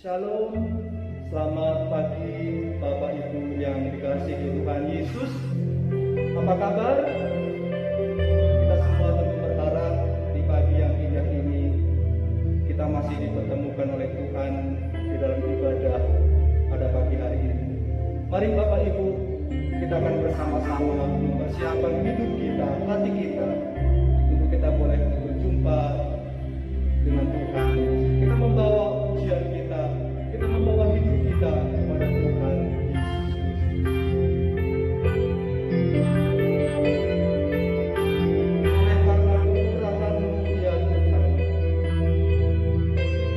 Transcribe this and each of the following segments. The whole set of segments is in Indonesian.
Shalom, selamat pagi Bapak Ibu yang dikasihi Tuhan Yesus. Apa kabar? Kita semua tentu berharap di pagi yang indah ini kita masih dipertemukan oleh Tuhan di dalam ibadah pada pagi hari ini. Mari Bapak Ibu, kita akan bersama-sama mempersiapkan hidup kita, hati kita, untuk kita boleh berjumpa dengan Tuhan. Kita membawa ujian kita membawa hidup kita kepada Tuhan Yesus Kristus.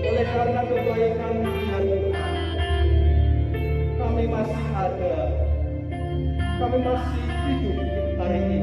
Oleh karena kebaikan-Mu ya Tuhan, kami masih ada, kami masih hidup hari ini.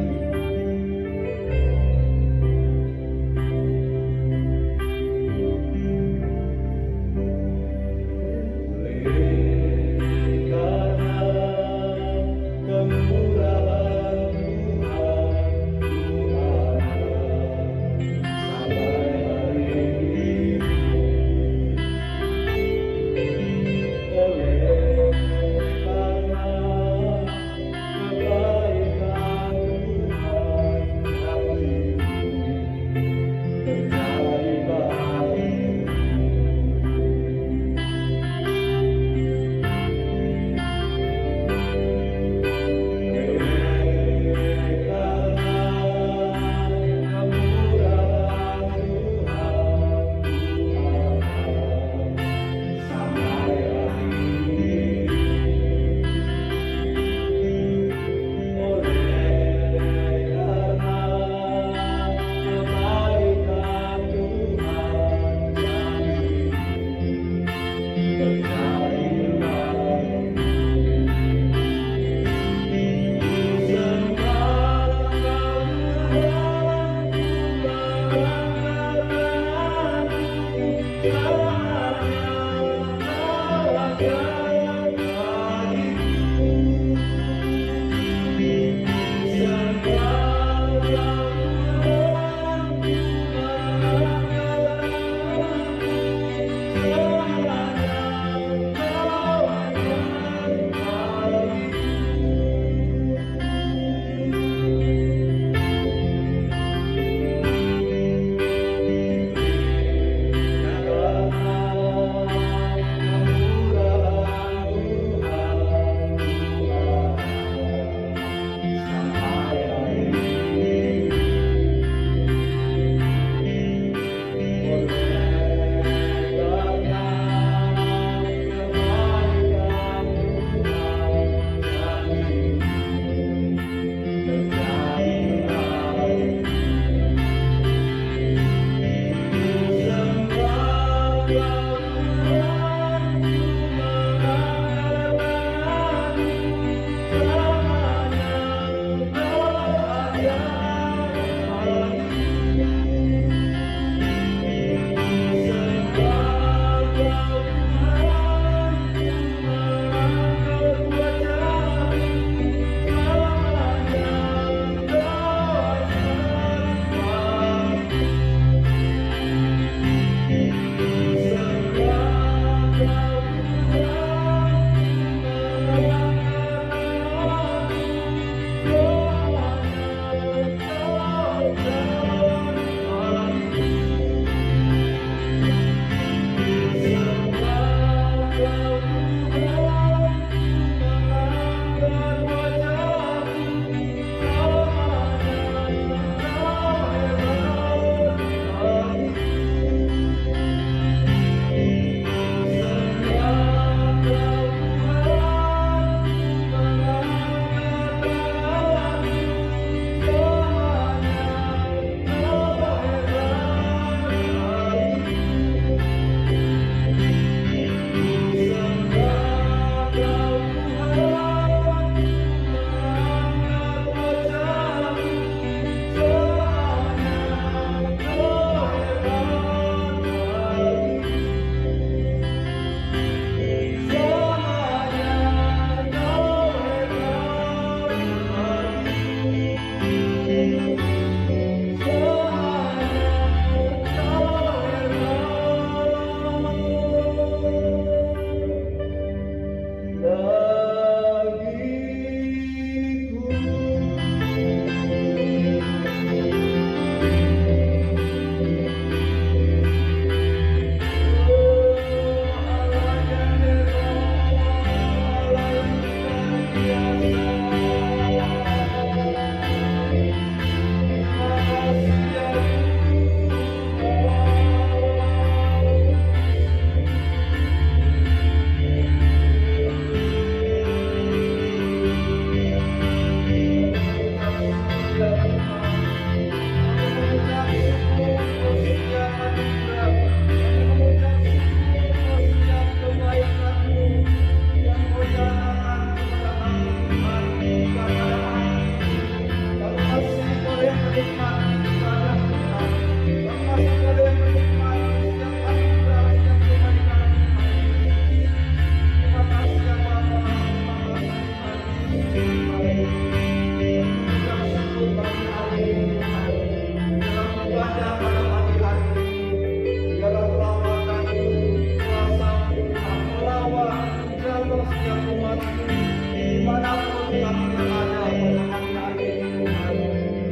kami berada pada pagi hari ini Tuhan.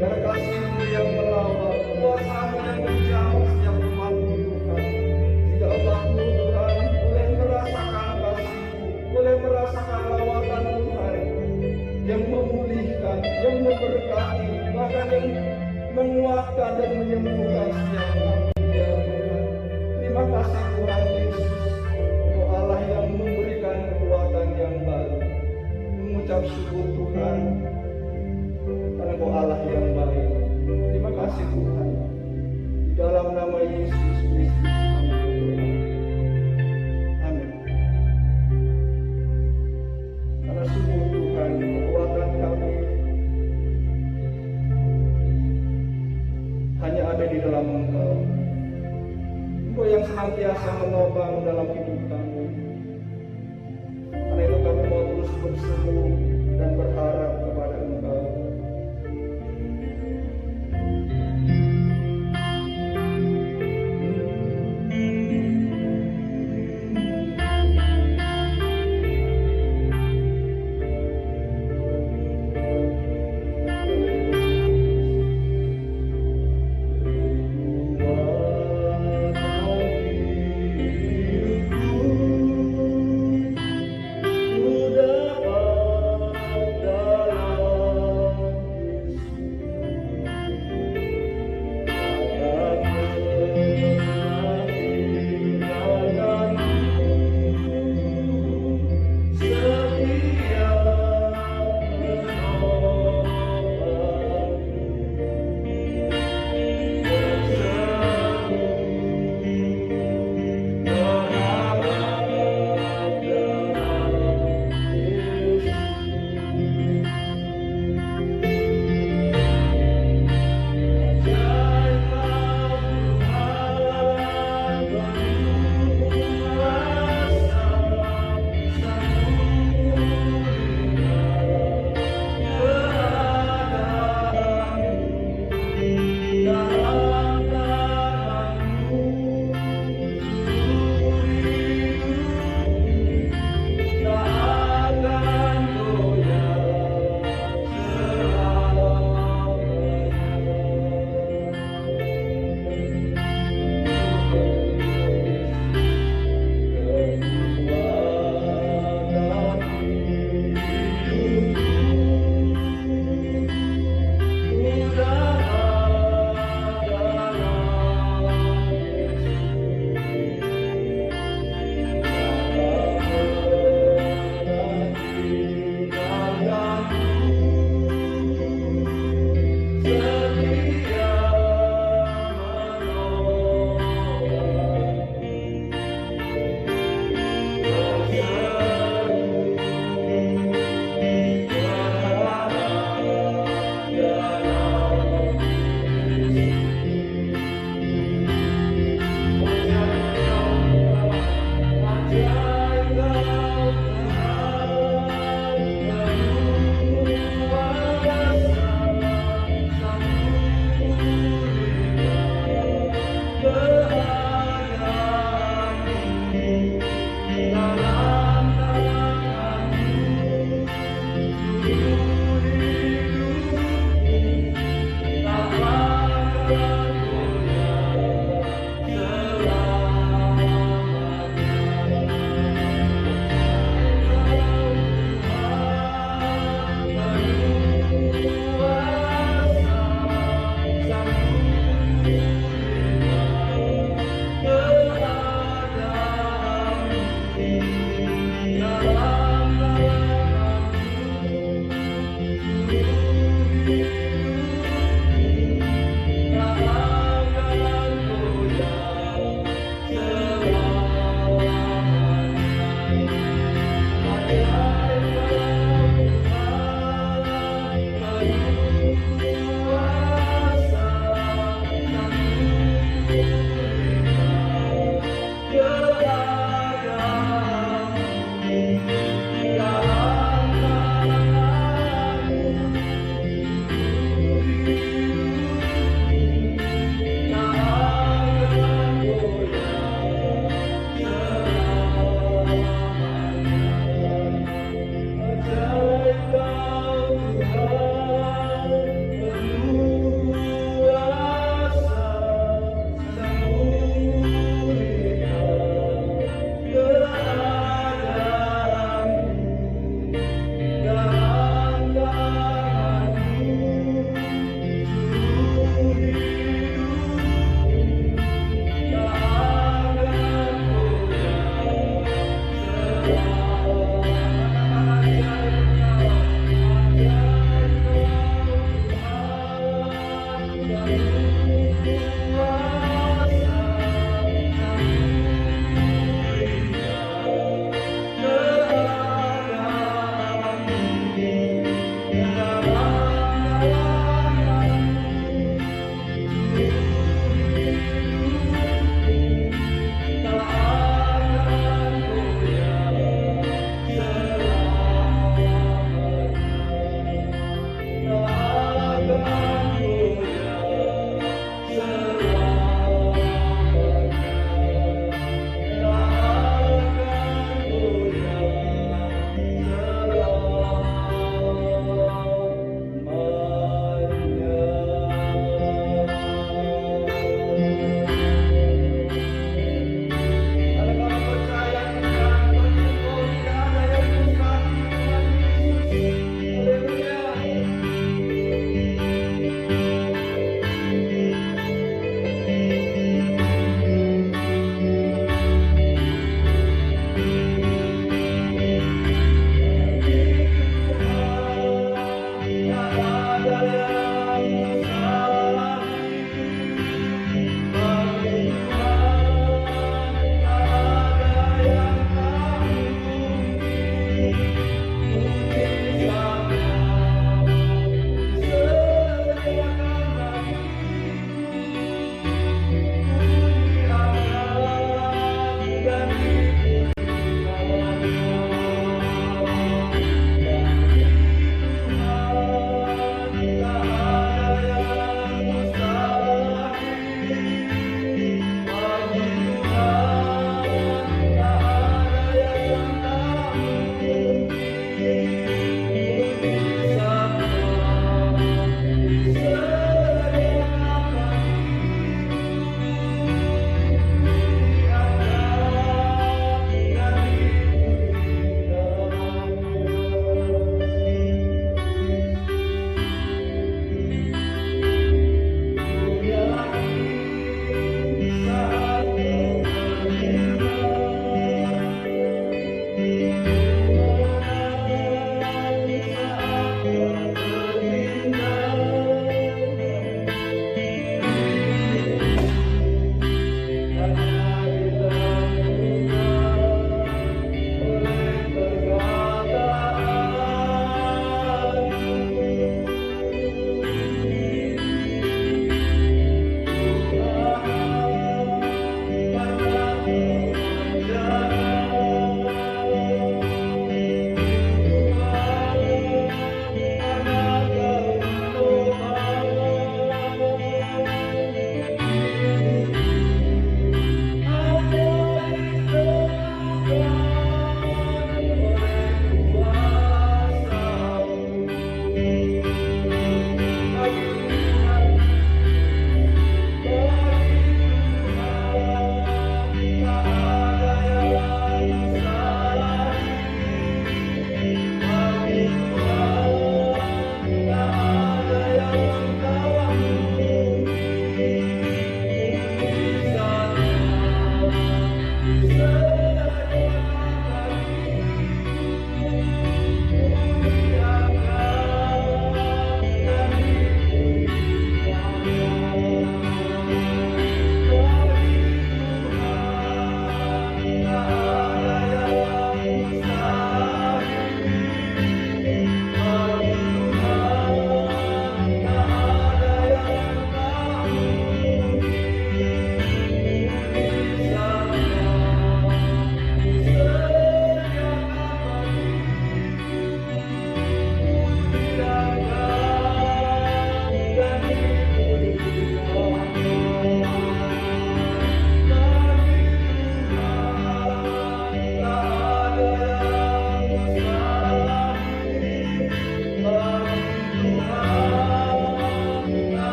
Biar kasih-Mu yang melawat, kuasa-Mu yang menjamah setiap umat-Mu Tuhan. Sehingga umat-Mu Tuhan boleh merasakan kasih-Mu, boleh merasakan lawatan Tuhan yang memulihkan, yang memberkati, bahkan yang menguatkan dan menyembuhkan setiap manusia Tuhan. Terima kasih Tuhan Yesus, Engkau Allah yang memberikan kekuatan yang baru. Mengucap syukur Tuhan, karena Engkau Allah yang baik. Terima kasih Tuhan. Di dalam nama Yesus Kristus kami berdoa. Amin. Karena sungguh Tuhan kekuatan kami hanya ada di dalam Engkau. Engkau yang senantiasa menopang dalam hidup kami. Karena itu kami mau terus berseru dan berharap kepada Engkau.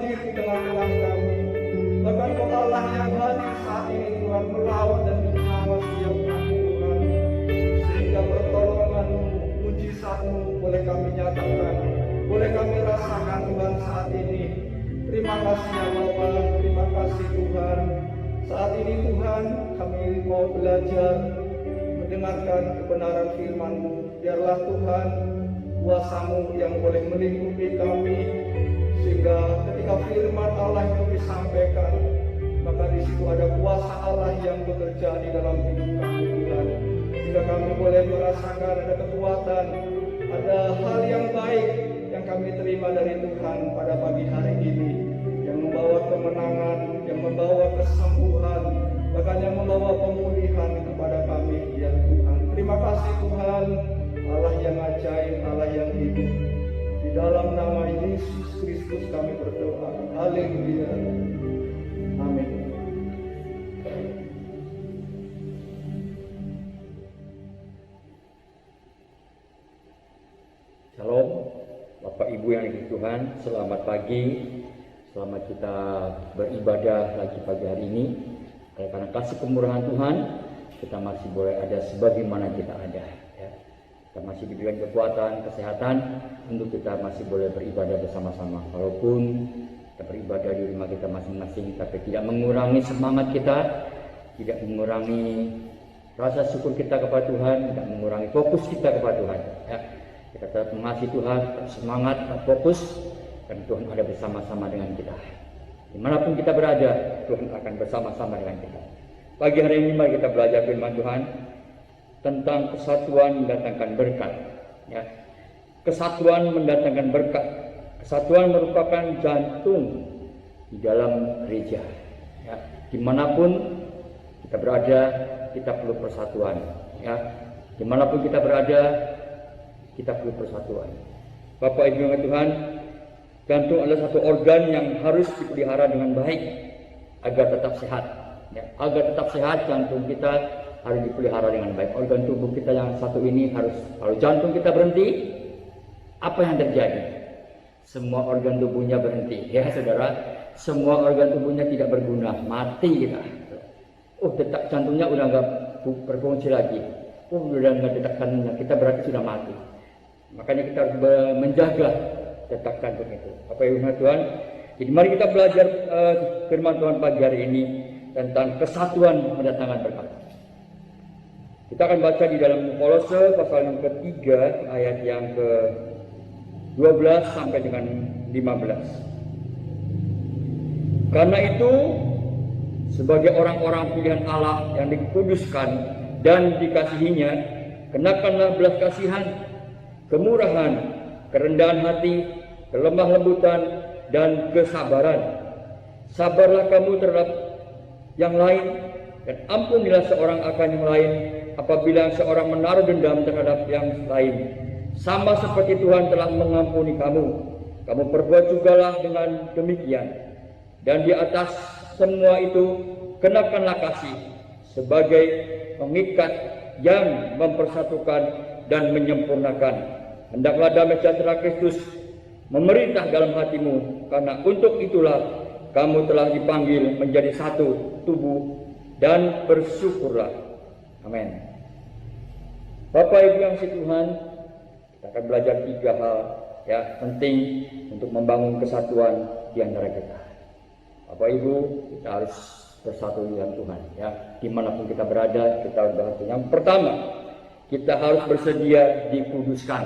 hadir di tengah-tengah kami. Bahkan Kau Allah yang hadir saat ini Tuhan, merawat dan mengawal setiap kami Tuhan, sehingga pertolongan-Mu, mujizat-Mu boleh kami nyatakan, boleh kami rasakan Tuhan saat ini. Terima kasih ya Bapa, terima kasih Tuhan. Saat ini Tuhan, kami mau belajar mendengarkan kebenaran firman-Mu. Biarlah Tuhan, kuasa-Mu yang boleh melingkupi kami, sehingga ketika firman Allah itu disampaikan, maka di situ ada kuasa Allah yang bekerja di dalam hidup kami Tuhan, sehingga kami boleh merasakan ada kekuatan, ada hal yang baik yang kami terima dari Tuhan pada pagi hari ini, yang membawa kemenangan, yang membawa kesembuhan, bahkan yang membawa pemulihan kepada kami ya Tuhan. Terima kasih Tuhan, Allah yang ajaib, Allah yang hidup. Di dalam nama Yesus Kristus kami berdoa. Haleluya. Amin. Shalom, Bapak Ibu yang dikasihi Tuhan, selamat pagi. Selamat kita beribadah lagi pagi hari ini. Karena kasih kemurahan Tuhan, kita masih boleh ada sebagaimana kita ada. Ya. Kita masih diberikan kekuatan, kesehatan untuk kita masih boleh beribadah bersama-sama. Walaupun kita beribadah di rumah kita masing-masing, tapi tidak mengurangi semangat kita, tidak mengurangi rasa syukur kita kepada Tuhan, tidak mengurangi fokus kita kepada Tuhan. Ya. Kita tetap mengasihi Tuhan, semangat, fokus, dan Tuhan ada bersama-sama dengan kita. Dimanapun kita berada, Tuhan akan bersama-sama dengan kita. Pagi hari ini mari kita belajar firman Tuhan tentang kesatuan mendatangkan berkat. Ya. Kesatuan mendatangkan berkat. Kesatuan merupakan jantung di dalam gereja. Ya. Dimanapun kita berada, kita perlu persatuan. Ya. Dimanapun kita berada, kita perlu persatuan. Bapak Ibu yang Tuhan, jantung adalah satu organ yang harus dipelihara dengan baik agar tetap sehat. Ya, agar tetap sehat, jantung kita harus dipelihara dengan baik. Organ tubuh kita yang satu ini harus, kalau jantung kita berhenti, apa yang terjadi? Semua organ tubuhnya berhenti, ya saudara. Semua organ tubuhnya tidak berguna, mati kita. Oh, detak jantungnya udah nggak berfungsi lagi. Oh, udah nggak detak jantungnya, kita berarti sudah mati. Makanya kita harus menjaga detak jantung itu. Apa yang Tuhan? Jadi mari kita belajar firman Tuhan pagi hari ini tentang kesatuan mendatangkan berkat. Kita akan baca di dalam Kolose pasal yang ketiga ayat yang ke-12 sampai dengan 15. Karena itu sebagai orang-orang pilihan Allah yang dikuduskan dan dikasihinya, kenakanlah belas kasihan, kemurahan, kerendahan hati, kelemah lembutan, dan kesabaran. Sabarlah kamu terhadap yang lain, dan ampunilah seorang akan yang lain apabila seorang menaruh dendam terhadap yang lain. Sama seperti Tuhan telah mengampuni kamu, kamu perbuat jugalah dengan demikian. Dan di atas semua itu, kenakanlah kasih sebagai pengikat yang mempersatukan dan menyempurnakan. Hendaklah damai sejahtera Kristus memerintah dalam hatimu, karena untuk itulah kamu telah dipanggil menjadi satu tubuh, dan bersyukurlah. Amin. Bapak Ibu yang kasih Tuhan, kita akan belajar 3 hal ya penting untuk membangun kesatuan di antara kita. Bapak Ibu, kita harus bersatu dengan Tuhan ya. Dimanapun kita berada, kita harus bersatu. Yang pertama, kita harus bersedia dikuduskan.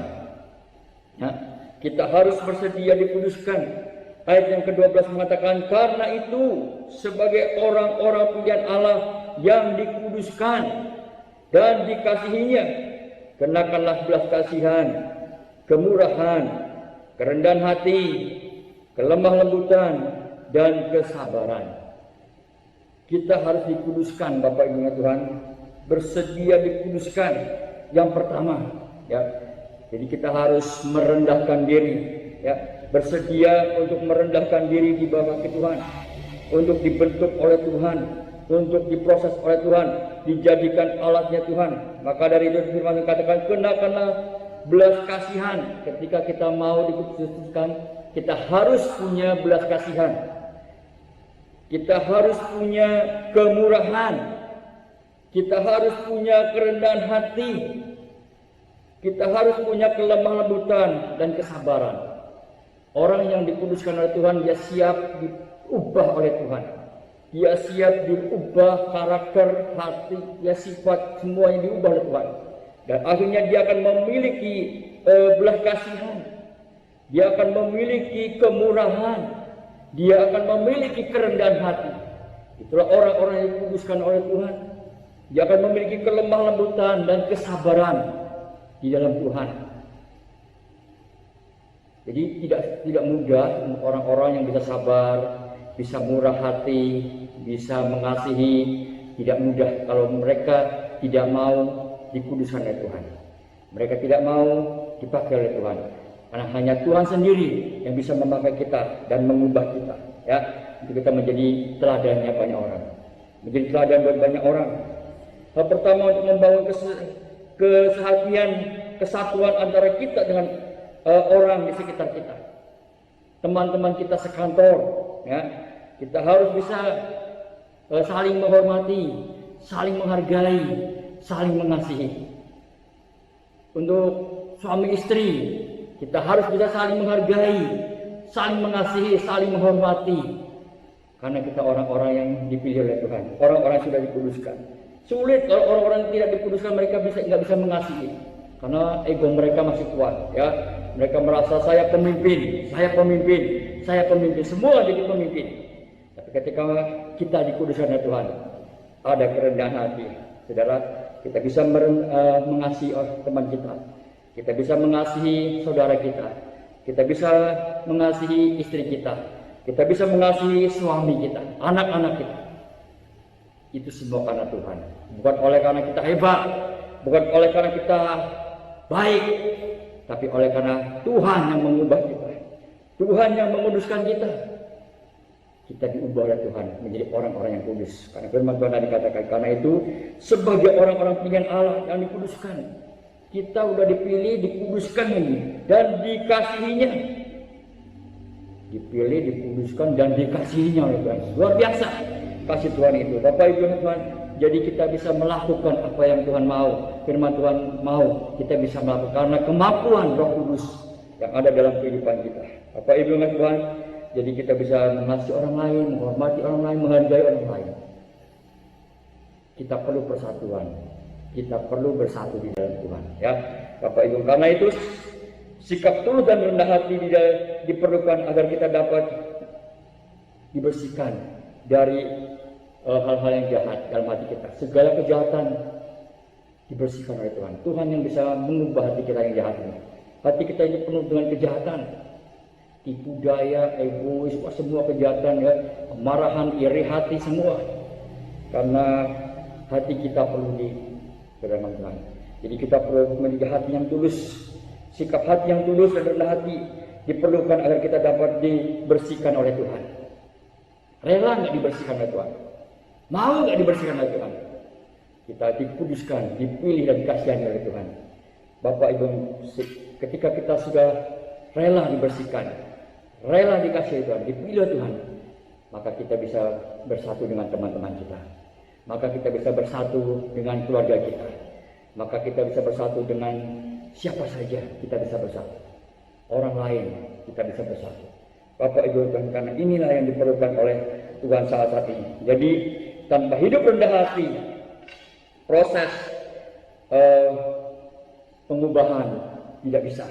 Ya, kita harus bersedia dikuduskan. Ayat yang ke-12 mengatakan, karena itu sebagai orang-orang pilihan Allah yang dikuduskan dan dikasihinya, kenakanlah belas kasihan, kemurahan, kerendahan hati, kelemah lembutan, dan kesabaran. Kita harus dikuduskan, Bapak Ibu ya Tuhan, bersedia dikuduskan. Yang pertama, ya, jadi kita harus merendahkan diri, ya. Bersedia untuk merendahkan diri di bawah kaki Tuhan, untuk dibentuk oleh Tuhan, untuk diproses oleh Tuhan, dijadikan alatnya Tuhan. Maka dari itu firman dikatakan, kenakanlah belas kasihan ketika kita mau dikuduskan, kita harus punya belas kasihan. Kita harus punya kemurahan. Kita harus punya kerendahan hati. Kita harus punya kelemah lembutan dan kesabaran. Orang yang dikuduskan oleh Tuhan, dia siap diubah oleh Tuhan. Dia siap diubah karakter, hati, dia sifat, semuanya diubah oleh Tuhan. Dan akhirnya dia akan memiliki belas kasihan. Dia akan memiliki kemurahan. Dia akan memiliki kerendahan hati. Itulah orang-orang yang dikuduskan oleh Tuhan. Dia akan memiliki kelemah lembutan dan kesabaran di dalam Tuhan. Jadi tidak mudah orang-orang yang bisa sabar, bisa murah hati, bisa mengasihi. Tidak mudah kalau mereka tidak mau dikuduskan oleh Tuhan. Mereka tidak mau dipakai oleh Tuhan. Karena hanya Tuhan sendiri yang bisa memakai kita dan mengubah kita. Ya, untuk kita menjadi teladannya banyak orang. Menjadi teladan buat banyak orang. Hal pertama untuk membangun kesehatian, kesatuan antara kita dengan orang di sekitar kita, teman-teman kita sekantor, ya, kita harus bisa saling menghormati, saling menghargai, saling mengasihi. Untuk suami istri, kita harus bisa saling menghargai, saling mengasihi, saling menghormati, karena kita orang-orang yang dipilih oleh Tuhan, orang-orang yang sudah dikuduskan. Sulit kalau orang-orang yang tidak dikuduskan, mereka nggak bisa mengasihi, karena ego mereka masih kuat, ya. Mereka merasa saya pemimpin, semua jadi pemimpin. Tapi ketika kita dikuduskan oleh Tuhan, ada kerendahan hati, saudara. Kita bisa mengasihi teman kita, kita bisa mengasihi saudara kita, kita bisa mengasihi istri kita, kita bisa mengasihi suami kita, anak-anak kita. Itu semua karena Tuhan, bukan oleh karena kita hebat, bukan oleh karena kita baik, tapi oleh karena Tuhan yang mengubah kita, Tuhan yang menguduskan kita. Kita diubah oleh Tuhan menjadi orang-orang yang kudus. Karena firman Tuhan tadi dikatakan, karena itu sebagai orang-orang pilihan Allah yang dikuduskan, kita sudah dipilih, dikuduskan ini, dan dikasihinya. Dipilih, dikuduskan, dan dikasihinya oleh Tuhan. Luar biasa kasih Tuhan itu. Bapak Ibu Tuhan, jadi kita bisa melakukan apa yang Tuhan mau, firman Tuhan mau, kita bisa melakukan karena kemampuan Roh Kudus yang ada dalam kehidupan kita. Bapak Ibu Tuhan, jadi kita bisa mengasihi orang lain, menghormati orang lain, menghargai orang lain. Kita perlu persatuan, kita perlu bersatu di dalam Tuhan, ya Bapak Ibu. Karena itu sikap tulus dan rendah hati diperlukan agar kita dapat dibersihkan dari hal-hal yang jahat dalam hati kita. Segala kejahatan dibersihkan oleh Tuhan. Tuhan yang bisa mengubah hati kita yang jahat ini. Hati kita ini penuh dengan kejahatan, tipu daya, egois, semua kejahatan, ya, kemarahan, iri hati, semua. Karena hati kita perlu dikerendahan Tuhan. Jadi kita perlu memiliki hati yang tulus, sikap hati yang tulus dan rendah hati diperlukan agar kita dapat dibersihkan oleh Tuhan. Rela nggak dibersihkan oleh Tuhan? Mau nggak dibersihkan oleh Tuhan? Kita dikuduskan, dipilih dan dikasihani oleh Tuhan. Bapak Ibu, ketika kita sudah rela dibersihkan, rela dikasihi Tuhan, dipilih Tuhan, maka kita bisa bersatu dengan teman-teman kita, maka kita bisa bersatu dengan keluarga kita, maka kita bisa bersatu dengan siapa saja, kita bisa bersatu. Orang lain kita bisa bersatu. Bapak Ibu Tuhan, karena inilah yang diperlukan oleh Tuhan saat ini. Jadi tanpa hidup rendah hati, proses pengubahan tidak bisa,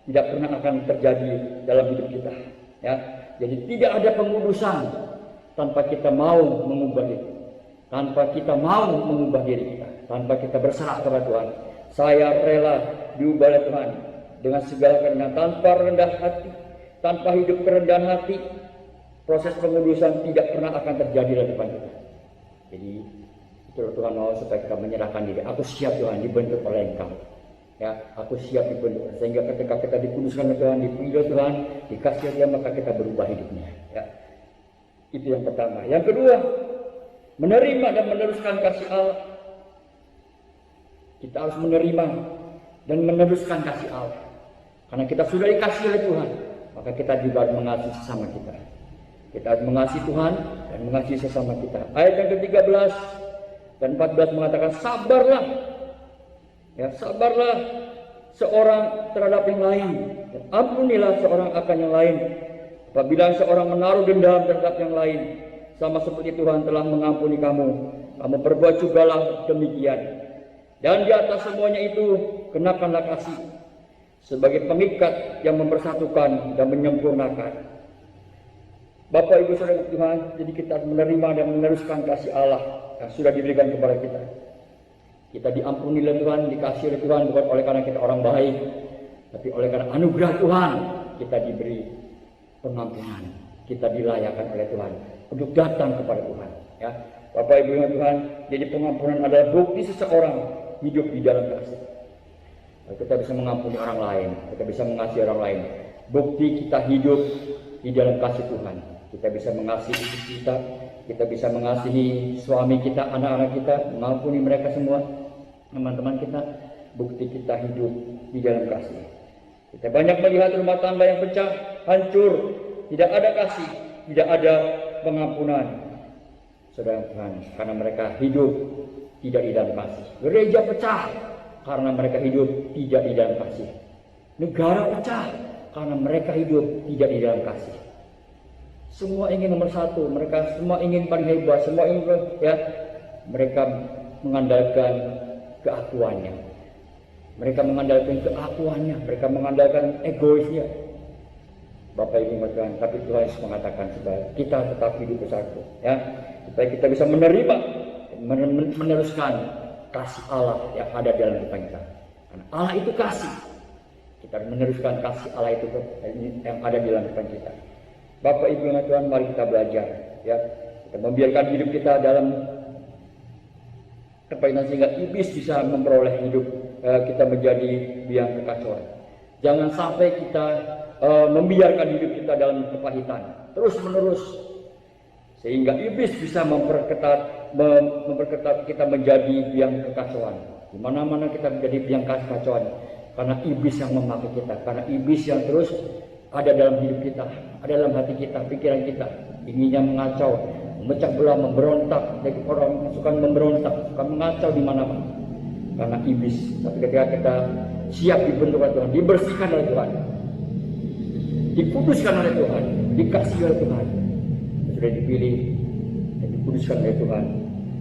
tidak pernah akan terjadi dalam hidup kita, ya. Jadi tidak ada pengudusan tanpa kita mau mengubah diri, tanpa kita mau mengubah diri kita, tanpa kita berserah kepada Tuhan. Saya rela diubah oleh Tuhan dengan segala kerendahan, tanpa rendah hati, tanpa hidup kerendahan hati, proses pengudusan tidak pernah akan terjadi dalam depan kita. Jadi itu Tuhan mau supaya kita menyerahkan diri. Aku siap Tuhan dibentuk oleh Engkau. Ya, aku siap dibentuk, sehingga ketika kita dikuduskan oleh Tuhan, dipilih Tuhan, dikasih Dia, maka kita berubah hidupnya. Ya, itu yang pertama. Yang kedua, menerima dan meneruskan kasih Allah. Kita harus menerima dan meneruskan kasih Allah, karena kita sudah dikasih oleh Tuhan. maka kita juga harus mengasihi sesama kita. Kita harus mengasihi Tuhan dan mengasihi sesama kita. Ayat yang ke-13 dan 14 mengatakan sabarlah. Ya, sabarlah seorang terhadap yang lain. Dan ampunilah seorang akan yang lain. Apabila seorang menaruh dendam terhadap yang lain, sama seperti Tuhan telah mengampuni kamu, kamu perbuat jugalah demikian. Dan di atas semuanya itu kenakanlah kasih sebagai pengikat yang mempersatukan dan menyempurnakan. Bapak Ibu Saudara Tuhan, jadi kita harus menerima dan meneruskan kasih Allah yang sudah diberikan kepada kita. Kita diampuni oleh Tuhan, dikasih oleh Tuhan bukan oleh karena kita orang baik, tapi oleh karena anugerah Tuhan kita diberi pengampunan. Kita dilayakkan oleh Tuhan untuk datang kepada Tuhan. Ya, Bapak Ibu yang Tuhan, jadi pengampunan adalah bukti seseorang hidup di dalam kasih. Kita bisa mengampuni orang lain, kita bisa mengasihi orang lain. Bukti kita hidup di dalam kasih Tuhan. Kita bisa mengasihi istri kita bisa mengasihi suami kita, anak-anak kita, mengampuni mereka semua, teman-teman kita. Bukti kita hidup di dalam kasih. Kita banyak melihat rumah tangga yang pecah, hancur, tidak ada kasih, tidak ada pengampunan. Saudara Tuhan, karena mereka hidup tidak di dalam kasih. Gereja pecah karena mereka hidup tidak di dalam kasih. Negara pecah karena mereka hidup tidak di dalam kasih. Semua ingin nomor satu, mereka semua ingin paling hebat, semua ingin mereka mengandalkan keakuannya. Mereka mengandalkan keakuannya, mereka mengandalkan egoisnya. Bapak Ibu Tuhan, tapi Tuhan mengatakan supaya kita tetap hidup bersatu, ya, supaya kita bisa menerima, meneruskan kasih Allah yang ada dalam hidup kita. Karena Allah itu kasih, kita harus meneruskan kasih Allah itu yang ada di dalam hidup kita. Bapak Ibu Tuhan, mari kita belajar, ya, kita membiarkan hidup kita dalam kepahitan sehingga iblis bisa memperoleh hidup kita menjadi biang kekacauan. Jangan sampai kita membiarkan hidup kita dalam kepahitan terus menerus sehingga iblis bisa memperketat kita menjadi biang kekacauan. Di mana-mana kita menjadi biang kekacauan karena iblis yang memakai kita, karena iblis yang terus ada dalam hidup kita, ada dalam hati kita, pikiran kita, inginnya mengacau, memecah belah, memberontak. Jadi orang suka memberontak, suka mengacau di mana-mana karena iblis. Tapi ketika kita siap dibentuk oleh Tuhan, dibersihkan oleh Tuhan, dikuduskan oleh Tuhan, dikasih oleh Tuhan, sudah dipilih dan dikuduskan oleh Tuhan,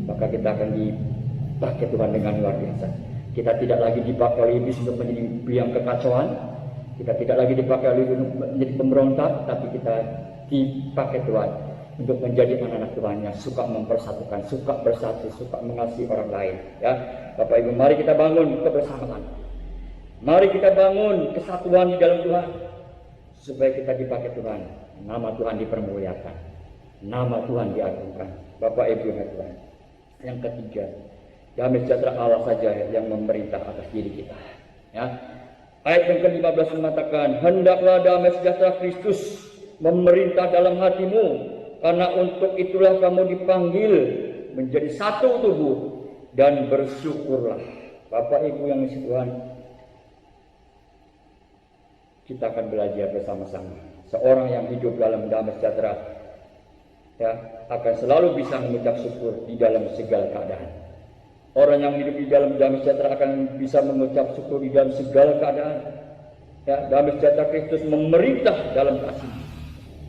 maka kita akan dipakai Tuhan dengan luar biasa. Kita tidak lagi dipakai oleh iblis untuk menjadi biang kekacauan. Kita tidak lagi dipakai oleh untuk menjadi pemberontak, tapi kita dipakai Tuhan untuk menjadi anak-anak Tuhan yang suka mempersatukan, suka bersatu, suka mengasihi orang lain. Ya, Bapak Ibu, mari kita bangun kebersamaan. Mari kita bangun kesatuan di dalam Tuhan supaya kita dipakai Tuhan. Nama Tuhan dipermuliakan, nama Tuhan diagungkan. Bapak Ibu yang Tuhan. Yang ketiga, damai sejahtera Allah saja yang memerintah atas diri kita. Ya. Ayat yang ke-15 mengatakan, hendaklah damai sejahtera Kristus memerintah dalam hatimu, karena untuk itulah kamu dipanggil menjadi satu tubuh, dan bersyukurlah. Bapak Ibu yang dikasihi Tuhan, kita akan belajar bersama-sama. Seorang yang hidup dalam damai sejahtera, ya, akan selalu bisa mengucap syukur di dalam segala keadaan. Orang yang hidup di dalam damai sejahtera akan bisa mengucap syukur di dalam segala keadaan. Ya, damai sejahtera Kristus memerintah dalam kasih.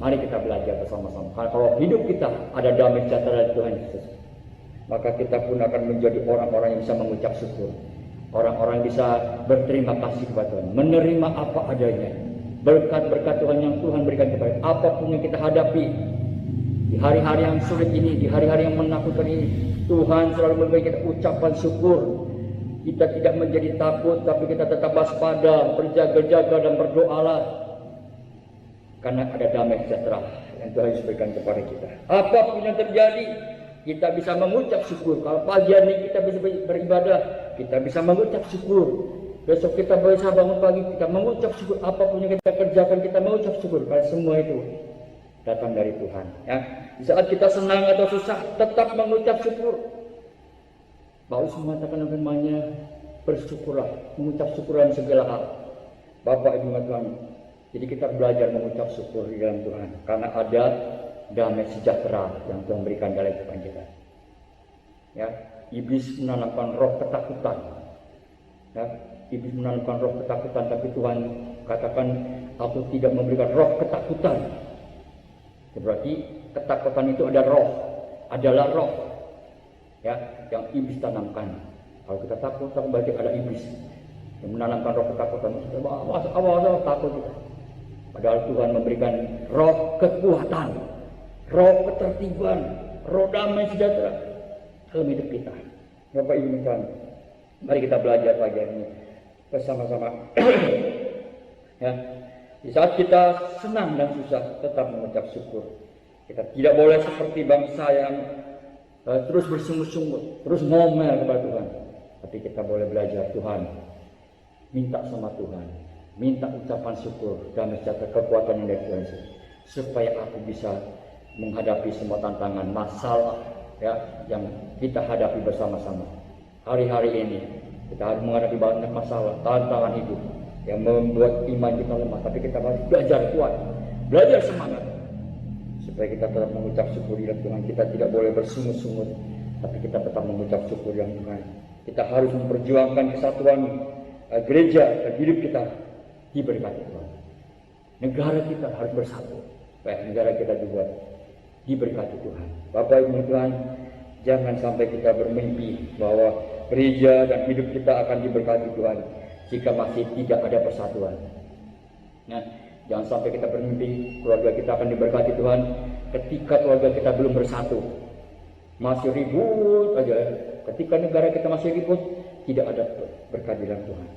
Mari kita belajar bersama-sama. Kalau hidup kita ada damai sejahtera dari Tuhan Yesus, maka kita pun akan menjadi orang-orang yang bisa mengucap syukur. Orang-orang yang bisa berterima kasih kepada Tuhan, menerima apa adanya. Berkat-berkat Tuhan yang Tuhan berikan kepada kita, apapun yang kita hadapi di hari-hari yang sulit ini, di hari-hari yang menakutkan ini, Tuhan selalu memberi kita ucapan syukur. Kita tidak menjadi takut, tapi kita tetap waspada, berjaga-jaga dan berdoalah. Karena ada damai sejahtera yang Tuhan berikan kepada kita. Apapun yang terjadi, kita bisa mengucap syukur. Kalau pagi hari kita bisa beribadah, kita bisa mengucap syukur. Besok kita bisa bangun pagi, kita mengucap syukur. Apapun yang kita kerjakan, kita mengucap syukur. Karena semua itu datang dari Tuhan. Ya. Di saat kita senang atau susah, tetap mengucap syukur. Paulus mengatakan firman-Nya, bersyukurlah, mengucap syukur dalam segala hal. Bapak Ibu Tuhan, Jadi kita belajar mengucap syukur di dalam Tuhan, karena ada damai sejahtera yang Tuhan berikan dalam kehidupan kita. Ya, iblis menanamkan roh ketakutan. Ya, iblis menanamkan roh ketakutan, tapi Tuhan katakan, aku tidak memberikan roh ketakutan. Berarti ketakutan itu adalah roh, ya, yang iblis tanamkan. Kalau kita takut berarti ada iblis yang menanamkan roh ketakutan. Awal takut kita. Padahal Tuhan memberikan roh kekuatan, roh ketertiban, roh damai sejahtera dalam hidup kita. Bapak Ibu Tuhan, mari kita belajar pagi ini bersama-sama. Ya, di saat kita senang dan susah, tetap mengucap syukur. Kita tidak boleh seperti bangsa yang terus bersungut-sungut, terus ngomel kepada Tuhan. Tapi kita boleh belajar, Tuhan, minta sama Tuhan, minta ucapan syukur dan sejahtera kekuatan yang dari Tuhan, supaya aku bisa menghadapi semua tantangan, masalah, ya, yang kita hadapi bersama-sama. Hari-hari ini kita harus menghadapi banyak masalah, tantangan hidup yang membuat iman kita lemah, tapi kita harus belajar kuat, belajar semangat, supaya kita tetap mengucap syukur di Tuhan. Kita tidak boleh bersungut-sungut, tapi kita tetap mengucap syukur yang Tuhan. Kita harus memperjuangkan kesatuan gereja dan hidup kita diberkati Tuhan. Negara kita harus bersatu, supaya negara kita juga diberkati Tuhan. Bapak Ibu Tuhan, jangan sampai kita bermimpi bahwa gereja dan hidup kita akan diberkati Tuhan jika masih tidak ada persatuan. Nah, jangan sampai kita bermimpi keluarga kita akan diberkati Tuhan ketika keluarga kita belum bersatu, masih ribut aja. Ketika negara kita masih ribut, tidak ada berkat di dalam Tuhan.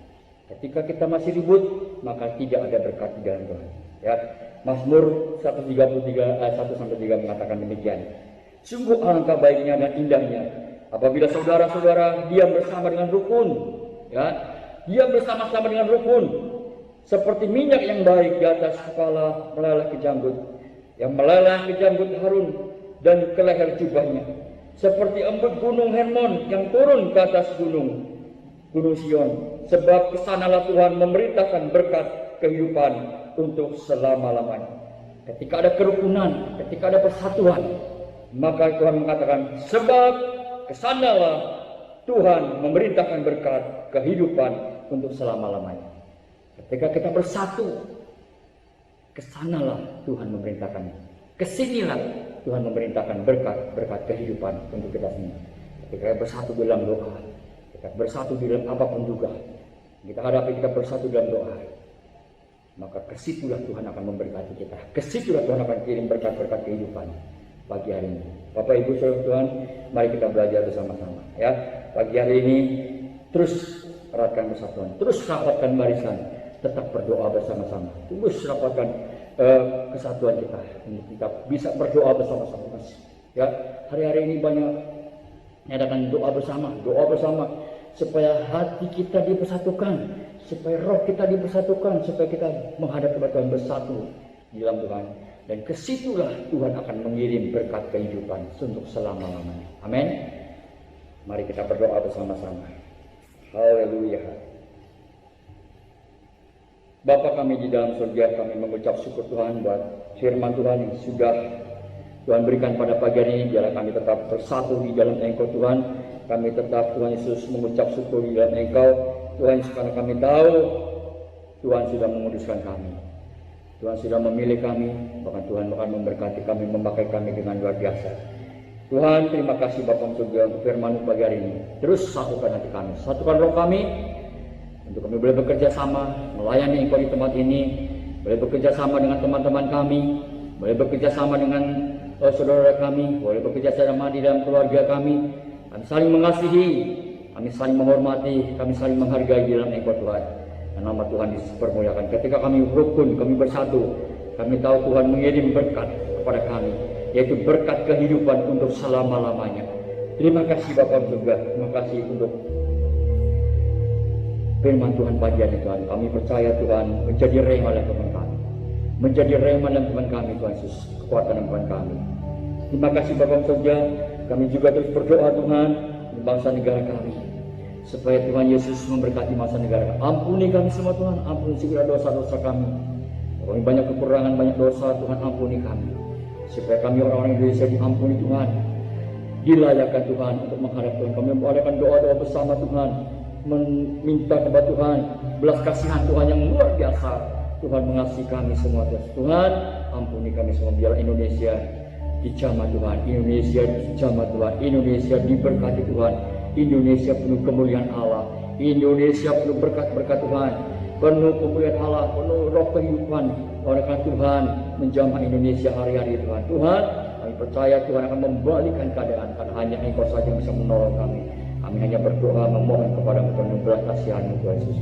Ketika kita masih ribut, maka tidak ada berkat di dalam Tuhan. Ya, Mazmur 133 ayat 1-3 mengatakan demikian. Sungguh alangkah baiknya dan indahnya apabila saudara-saudara diam bersama dengan rukun, ya, diam bersama-sama dengan rukun, seperti minyak yang baik di atas kepala meleleh ke janggut, yang meleleh ke janggut Harun dan ke leher jubahnya, seperti embun gunung Hermon yang turun ke atas gunung Sion. Sebab kesanalah Tuhan memerintahkan berkat kehidupan untuk selama-lamanya. Ketika ada kerukunan, ketika ada persatuan, maka Tuhan mengatakan, sebab kesanalah Tuhan memerintahkan berkat kehidupan untuk selama-lamanya. Ketika kita bersatu, kesanalah Tuhan memerintahkan. Kesinilah Tuhan memerintahkan berkat kehidupan untuk kita semua. Ketika bersatu dalam doa, kita bersatu dalam apapun juga kita hadapi, kita bersatu dalam doa, maka kesitulah Tuhan akan memberkati kita. Kesitulah Tuhan akan kirim berkat-berkat kehidupan pagi hari ini. Bapak Ibu saudara Tuhan, mari kita belajar bersama-sama, ya. Pagi hari ini terus eratkan persatuan, terus rapatkan barisan, tetap berdoa bersama-sama, terus rapatkan kesatuan kita, untuk kita bisa berdoa bersama-sama. Ya, hari-hari ini banyak mengadakan doa bersama, supaya hati kita dipersatukan, supaya roh kita dipersatukan, supaya kita menghadap kepada Tuhan bersatu di dalam Tuhan. Dan kesitulah Tuhan akan mengirim berkat kehidupan untuk selama-lamanya. Amin. Mari kita berdoa bersama-sama. Haleluya. Bapa kami di dalam surga, kami mengucap syukur Tuhan buat firman Tuhan yang sudah Tuhan berikan pada pagi hari ini. Biarlah kami tetap bersatu di dalam Engkau Tuhan. Kami tetap, Tuhan Yesus, mengucap syukur di dalam Engkau Tuhan, karena kami tahu Tuhan sudah menguduskan kami, Tuhan sudah memilih kami, bahkan Tuhan akan memberkati kami, memakai kami dengan luar biasa. Tuhan, terima kasih Bapa surga untuk firman pagi hari ini. Terus satukan hati kami, satukan roh kami, untuk kami boleh bekerja sama melayani Engkau di tempat ini, boleh bekerja sama dengan teman-teman kami, boleh bekerja sama dengan saudara kami, boleh bekerja sama di dalam keluarga kami. Kami saling mengasihi, kami saling menghormati, kami saling menghargai di dalam Engkau Tuhan. Dan nama Tuhan dipermuliakan. Ketika kami rukun, kami bersatu, kami tahu Tuhan mengirim berkat kepada kami, yaitu berkat kehidupan untuk selama-lamanya. Terima kasih Bapa surga, terima kasih untuk firman Tuhan pagi hari Tuhan. Kami percaya Tuhan menjadi rema dalam Tuhan kami, menjadi rema dalam Tuhan kami, Tuhan Yesus, kekuatan Tuhan kami. Terima kasih Bapa surga. Kami juga terus berdoa Tuhan untuk bangsa negara kami, supaya Tuhan Yesus memberkati bangsa negara kami. Ampuni kami semua Tuhan, ampuni segala dosa-dosa kami. Kami banyak kekurangan, banyak dosa, Tuhan ampuni kami. Supaya kami orang-orang Indonesia diampuni Tuhan, dilayakkan Tuhan untuk menghadap Tuhan. Kami mengadakan doa-doa bersama Tuhan, meminta kepada Tuhan belas kasihan Tuhan yang luar biasa. Tuhan mengasihi kami semua Tuhan, ampuni kami semua. Biar Indonesia dijamah Tuhan, Indonesia dijamah Tuhan, Indonesia diberkati Tuhan, Indonesia penuh kemuliaan Allah, Indonesia penuh berkat-berkat Tuhan, penuh kemuliaan Allah, penuh roh kehidupan. Oleh karena Tuhan menjamah Indonesia hari-hari Tuhan. Tuhan, kami percaya Tuhan akan membalikkan keadaan, karena hanya Engkau saja yang bisa menolong kami. Kami hanya berdoa memohon kepada Tuhan belas kasihan Tuhan Yesus.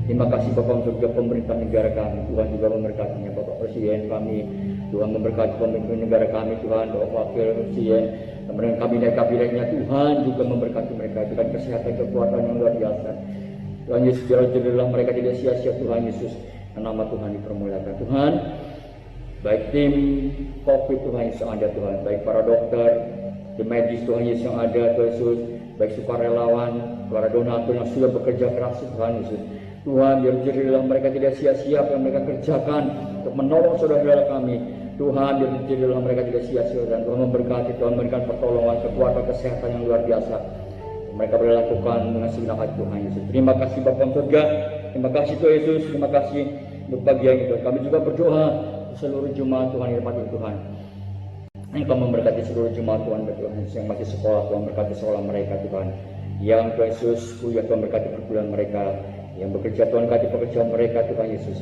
Terima kasih Bapak untuk pemerintah negara kami. Tuhan juga memberkatinya, Bapak Presiden kami. Tuhan memberkati pemimpin negara kami Tuhan, Bapak Wakil Presiden, kemudian kabinet-kabinetnya. Tuhan juga memberkati mereka dengan kesehatan, kekuatan yang luar biasa. Tuhan Yesus, jadilah mereka tidak sia-sia Tuhan Yesus. Nama Tuhan dipermuliakan Tuhan. Baik tim COVID Tuhan Yesus yang ada Tuhan, baik para dokter, tim medis Tuhan Yesus yang ada Tuhan Yesus, baik sukarelawan, para donatur yang sudah bekerja keras Tuhan Yesus. Tuhan, biar jadilah mereka tidak sia-sia apa yang mereka kerjakan untuk menolong saudara-saudara kami. Tuhan, biar jadilah mereka tidak sia-sia, dan Tuhan memberkati, Tuhan memberikan pertolongan, kekuatan, kesehatan yang luar biasa. Mereka boleh lakukan dengan segenap hati Tuhan Yesus. Terima kasih Bapa surga, terima kasih Tuhan Yesus, terima kasih untuk pagi yang itu. Kami juga berdoa seluruh jemaat Tuhan yang dirahmati Tuhan. Engkau memberkati seluruh jemaat Tuhan yang masih sekolah, Tuhan berkati sekolah mereka Tuhan. Yang Tuhan Yesus kuliah, Tuhan berkati perkuliahan mereka. Yang bekerja Tuhan berkati pekerjaan mereka Tuhan Yesus.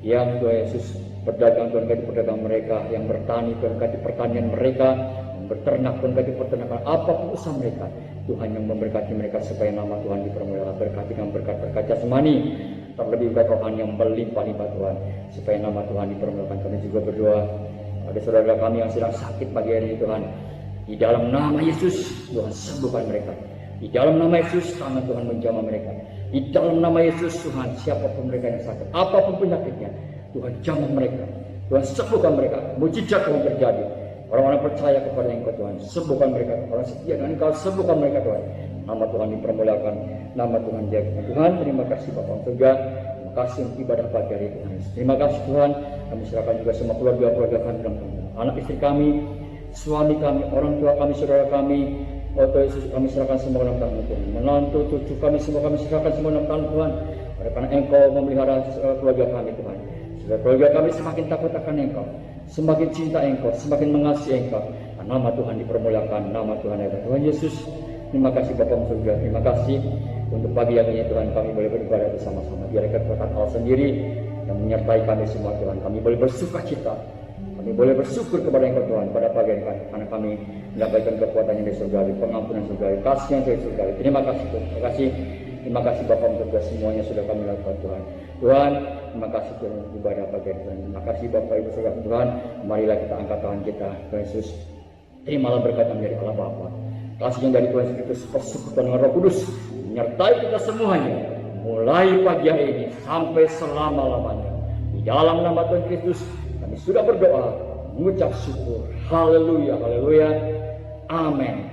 Yang Tuhan Yesus berdagang Tuhan berkati perdagangan mereka. Yang bertani Tuhan berkati pertanian mereka. Yang berternak Tuhan berkati peternakan, apapun usaha mereka. Tuhan yang memberkati mereka supaya nama Tuhan dipermuliakan. Berkati dengan berkat-berkat jasmani, terlebih berkat rohani yang berlimpah-limpah Tuhan, supaya nama Tuhan dipermuliakan. Kami juga berdoa ada saudara kami yang sedang sakit pagi hari ini Tuhan, di dalam nama Yesus Tuhan sembuhkan mereka. Di dalam nama Yesus tangan Tuhan menjamah mereka. Di dalam nama Yesus Tuhan, siapapun mereka yang sakit, apapun penyakitnya, Tuhan jamah mereka, Tuhan sembuhkan mereka. Mujizat Tuhan terjadi. Orang-orang percaya kepada Engkau Tuhan, sembuhkan mereka. Orang setia dengan Engkau, sembuhkan mereka Tuhan. Nama Tuhan dipermuliakan, nama Tuhan diagungkan. Tuhan, terima kasih Bapa surga. Terima kasih untuk ibadah pagi hari Tuhan. Terima kasih Tuhan. Kami serahkan juga semua keluarga-keluarga kami dalam Tuhan. Anak istri kami, suami kami, orang tua kami, saudara kami. Oh Tuhan Yesus, kami serahkan semua dalam tangan Tuhan. Menantu, cucu kami semua kami serahkan semua dalam tangan Tuhan. Karena Engkau memelihara keluarga kami Tuhan. Supaya keluarga kami semakin takut akan Engkau, semakin cinta Engkau, semakin mengasihi Engkau. Nama Tuhan dipermuliakan, nama Tuhan ada. Tuhan Yesus, terima kasih Bapa surga. Terima kasih untuk pagi hari ini Tuhan, kami boleh beribadah bersama-sama. Biar kekuatan Allah sendiri yang menyertai kami semua Tuhan. Kami boleh bersuka cita, kami boleh bersyukur kepada Engkau Tuhan pada pagi hari ini, karena kami mendapatkan kekuatan yang dari surgawi, pengampunan surgawi, kasih yang dari surgawi. Terima kasih Tuhan. Terima kasih. Terima kasih Bapa surga, semuanya sudah kami lakukan Tuhan. Tuhan, terima kasih Tuhan untuk ibadah pagi hari Tuhan. Terima kasih Bapak Ibu surga Tuhan. Marilah kita angkat tangan kita, Tuhan Yesus. Terimalah berkat yang dari Allah Bapa. Kasih yang dari Tuhan Yesus, persekutuan dengan Roh Kudus menyertai kita semuanya, mulai pagi hari ini sampai selama-lamanya. Di dalam nama Tuhan Kristus kami sudah berdoa, mengucap syukur. Haleluya, haleluya. Amin.